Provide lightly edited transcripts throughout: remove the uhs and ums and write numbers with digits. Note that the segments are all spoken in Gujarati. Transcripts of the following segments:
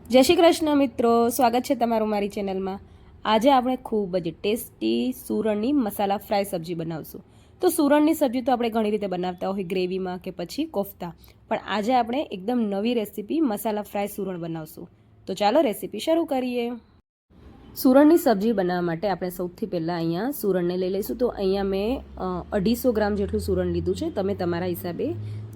જય શ્રી કૃષ્ણ મિત્રો, સ્વાગત છે તમારું મારી ચેનલમાં। આજે આપણે ખૂબ જ ટેસ્ટી સૂરણની મસાલા ફ્રાય સબ્જી બનાવશું। તો સૂરણની સબ્જી તો આપણે ઘણી રીતે બનાવતા હોય, ગ્રેવીમાં કે પછી કોફતા, પણ આજે આપણે એકદમ નવી રેસીપી મસાલા ફ્રાય સૂરણ બનાવશું। તો ચાલો રેસીપી શરૂ કરીએ। સૂરણની સબ્જી બનાવવા માટે આપણે સૌથી પહેલાં અહીંયા સૂરણને લઈ લઈશું। તો અહીંયા મેં 250 ગ્રામ જેટલું સૂરણ લીધું છે। તમે તમારા હિસાબે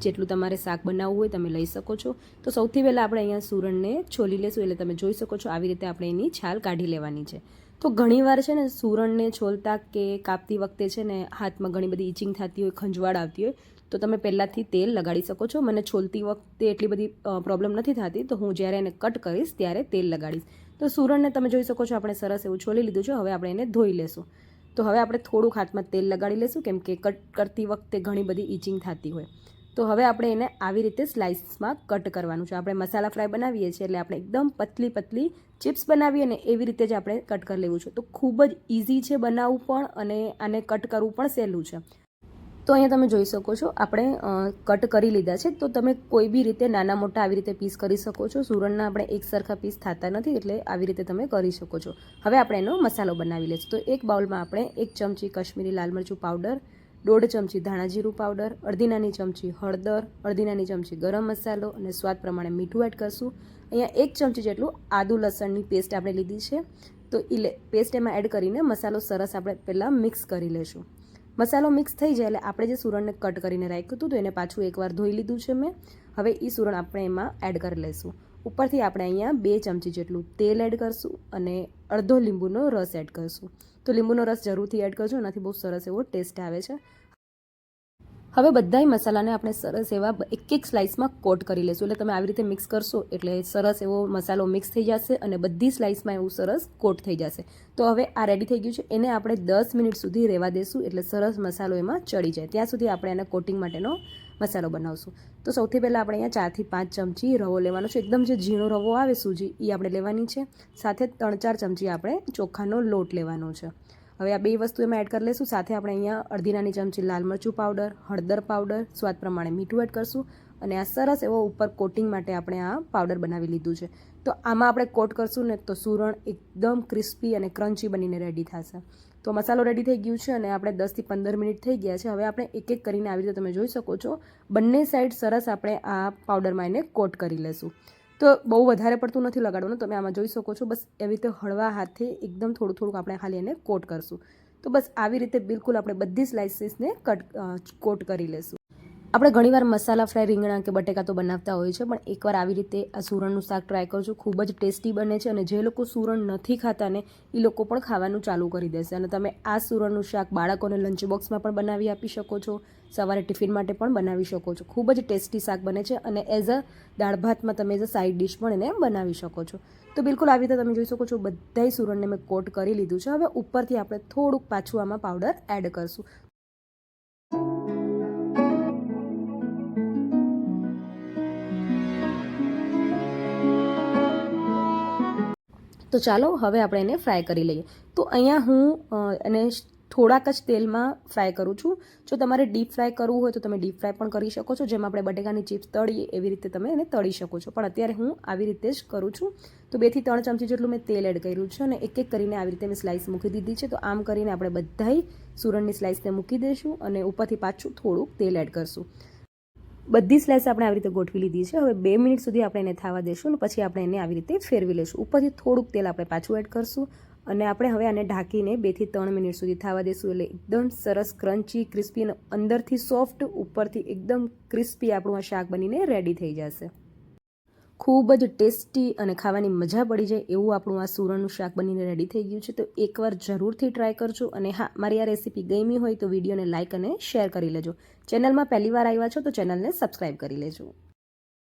જેટલું તમારે શાક બનાવવું હોય તમે લઈ શકો છો। તો સૌથી પહેલાં આપણે અહીંયા સૂરણને છોલી લેશું, એટલે તમે જોઈ શકો છો આવી રીતે આપણે એની છાલ કાઢી લેવાની છે। તો ઘણીવાર છે ને સૂરણને છોલતા કે કાપતી વખતે છે ને હાથમાં ઘણી બધી ઇચિંગ થતી હોય, ખંજવાળ આવતી હોય, તો તમે પહેલાંથી તેલ લગાડી શકો છો। મને છોલતી વખતે એટલી બધી પ્રોબ્લેમ નથી થતી, તો હું જ્યારે એને કટ કરીશ ત્યારે તેલ લગાડીશ। તો સૂરણને તમે જોઈ શકો છો આપણે સરસ એવું છોલી લીધું છે। હવે આપણે એને ધોઈ લેશું। તો હવે આપણે થોડુંક હાથમાં તેલ લગાડી લેશું, કેમ કે કટ કરતી વખતે ઘણી બધી ઇચિંગ થતી હોય। તો હવે આપણે એને આવી રીતે સ્લાઇસમાં કટ કરવાનું છે। આપણે મસાલા ફ્રાય બનાવીએ છીએ એટલે આપણે એકદમ પતલી પતલી ચિપ્સ બનાવીએ ને એવી રીતે જ આપણે કટ કરી લેવું છે। તો ખૂબ જ ઇઝી છે બનાવવું પણ, અને આને કટ કરવું પણ સહેલું છે। તો અહીંયા તમે જોઈ શકો છો આપણે કટ કરી લીધા છે। તો તમે કોઈ બી રીતે નાના મોટા આવી રીતે પીસ કરી શકો છો। સૂરણના આપણે એક સરખા પીસ થતા નથી, એટલે આવી રીતે તમે કરી શકો છો। હવે આપણે એનો મસાલો બનાવી લઈશું। તો એક બાઉલમાં આપણે 1 ચમચી કશ્મીરી લાલ મરચું પાવડર, 1.5 ચમચી ધાણા જીરું પાવડર, 1/2 નાની ચમચી હળદર, 1/2 નાની ચમચી ગરમ મસાલો અને સ્વાદ પ્રમાણે મીઠું એડ કરશું। અહીંયા 1 ચમચી જેટલું આદુ લસણની પેસ્ટ આપણે લીધી છે। તો એ પેસ્ટ એમાં એડ કરીને મસાલો સરસ આપણે પહેલાં મિક્સ કરી લઈશું। મસાલો મિક્સ થઈ જાય એટલે આપણે જે સૂરણને કટ કરીને રાખ્યું હતું તો એને પાછું એકવાર ધોઈ લીધું છે મેં। હવે એ સૂરણ આપણે એમાં એડ કરી લઈશું। ઉપરથી આપણે અહીંયા 2 ચમચી જેટલું તેલ એડ કરશું અને અડધો લીંબુનો રસ એડ કરશું। તો લીંબુનો રસ જરૂરથી એડ કરજો, એનાથી બહુ સરસ એવો ટેસ્ટ આવે છે। હવે બધાય મસાલાને આપણે સરસ એવા એક એક સ્લાઇસમાં કોટ કરી લઈશું। એટલે તમે આવી રીતે મિક્સ કરશો એટલે સરસ એવો મસાલો મિક્સ થઈ જશે અને બધી સ્લાઇસમાં એવું સરસ કોટ થઈ જશે। તો હવે આ રેડી થઈ ગયું છે। એને આપણે 10 મિનિટ સુધી રહેવા દેશું, એટલે સરસ મસાલો એમાં ચડી જાય ત્યાં સુધી આપણે એને કોટિંગ માટેનો મસાલો બનાવશું। તો સૌથી પહેલાં આપણે અહીંયા 4 થી 5 ચમચી રવો લેવાનો છે। એકદમ જે ઝીણો રવો આવે સૂજી એ આપણે લેવાની છે। સાથે 3-4 ચમચી આપણે ચોખાનો લોટ લેવાનો છે। હવે આ બે વસ્તુ એમાં એડ કરી લઈશું। સાથે આપણે અહીંયા 1/2 નાની ચમચી લાલ મરચું પાવડર, હળદર પાવડર, સ્વાદ પ્રમાણે મીઠું એડ કરશું અને આ સરસ એવો ઉપર કોટિંગ માટે આપણે આ પાવડર બનાવી લીધું છે। તો આમાં આપણે કોટ કરશું ને તો સૂરણ એકદમ ક્રિસ્પી અને ક્રન્ચી બનીને રેડી થશે। તો મસાલો રેડી થઈ ગયું છે અને આપણે 10 થી 15 મિનિટ થઈ ગયા છે। હવે આપણે એક એક કરીને આવી રીતે તમે જોઈ શકો છો બંને સાઈડ સરસ આપણે આ પાવડરમાં એને કોટ કરી લઈશું। તો બહુ વધારે પડતું નથી લગાડવાનું, તમે આમાં જોઈ શકો છો। બસ એવી રીતે હળવા હાથે એકદમ થોડું થોડુંક આપણે ખાલી એને કોટ કરશું। તો બસ આવી રીતે બિલકુલ આપણે બધી સ્લાઇસીસને કોટ કરી લેશું। આપણે ઘણીવાર મસાલા ફ્રાય રીંગણા કે બટેકા તો બનાવતા હોય છે, પણ એકવાર આવી રીતે આ સૂરણનું શાક ટ્રાય કરજો, ખૂબ જ ટેસ્ટી બને છે। અને જે લોકો સૂરણ નથી ખાતા ને એ લોકો પણ ખાવાનું ચાલુ કરી દેશે। અને તમે આ સૂરણનું શાક બાળકોને લંચ બોક્સમાં પણ બનાવી આપી શકો છો, સવારે ટિફિન માટે પણ બનાવી શકો છો। ખૂબ જ ટેસ્ટી શાક બને છે અને એઝ અ દાળ ભાતમાં તમે એઝ અ સાઈડ ડિશ પણ એને બનાવી શકો છો। તો બિલકુલ આવી રીતે તમે જોઈ શકો છો બધાય સૂરણને મેં કોટ કરી લીધું છે। હવે ઉપરથી આપણે થોડુંક પાછું આમાં પાવડર એડ કરશું। તો ચાલો હવે આપણે એને ફ્રાય કરી લઈએ। તો અહીંયા હું એને થોડાક જ તેલમાં ફ્રાય કરું છું। જો તમારે ડીપ ફ્રાય કરવું હોય તો તમે ડીપ ફ્રાય પણ કરી શકો છો, જેમ આપણે બટેકાની ચિપ્સ તળીએ એવી રીતે તમે એને તળી શકો છો, પણ અત્યારે હું આવી રીતે જ કરું છું। તો 2 થી 3 ચમચી જેટલું મેં તેલ એડ કર્યું છે અને એક એક કરીને આવી રીતે મેં સ્લાઇસ મૂકી દીધી છે। તો આમ કરીને આપણે બધાય સૂરણની સ્લાઇસને મૂકી દઈશું અને ઉપરથી પાછું થોડુંક તેલ એડ કરશું। બધી સ્લાઇસ આપણે આવી રીતે ગોઠવી લીધી છે। હવે 2 મિનિટ સુધી આપણે એને થવા દઈશું અને પછી આપણે એને આવી રીતે ફેરવી લઈશું। ઉપરથી થોડુંક તેલ આપણે પાછું એડ કરશું અને આપણે હવે આને ઢાંકીને 2 થી 3 મિનિટ સુધી થવા દઈશું। એટલે એકદમ સરસ ક્રન્ચી ક્રિસ્પી અને અંદરથી સોફ્ટ, ઉપરથી એકદમ ક્રિસ્પી આપણું આ શાક બનીને રેડી થઈ જશે। ખૂબ જ ટેસ્ટી અને ખાવાની મજા પડી જાય એવું આપણું આ સૂરણનું શાક બનીને રેડી થઈ ગયું છે। તો એકવાર જરૂરથી ટ્રાય કરજો। અને હા, મારી આ રેસીપી ગમી હોય તો વિડીયોને લાઇક અને શેર કરી લેજો। ચેનલમાં પહેલી વાર આવ્યા છો તો ચેનલને સબસ્ક્રાઈબ કરી લેજો।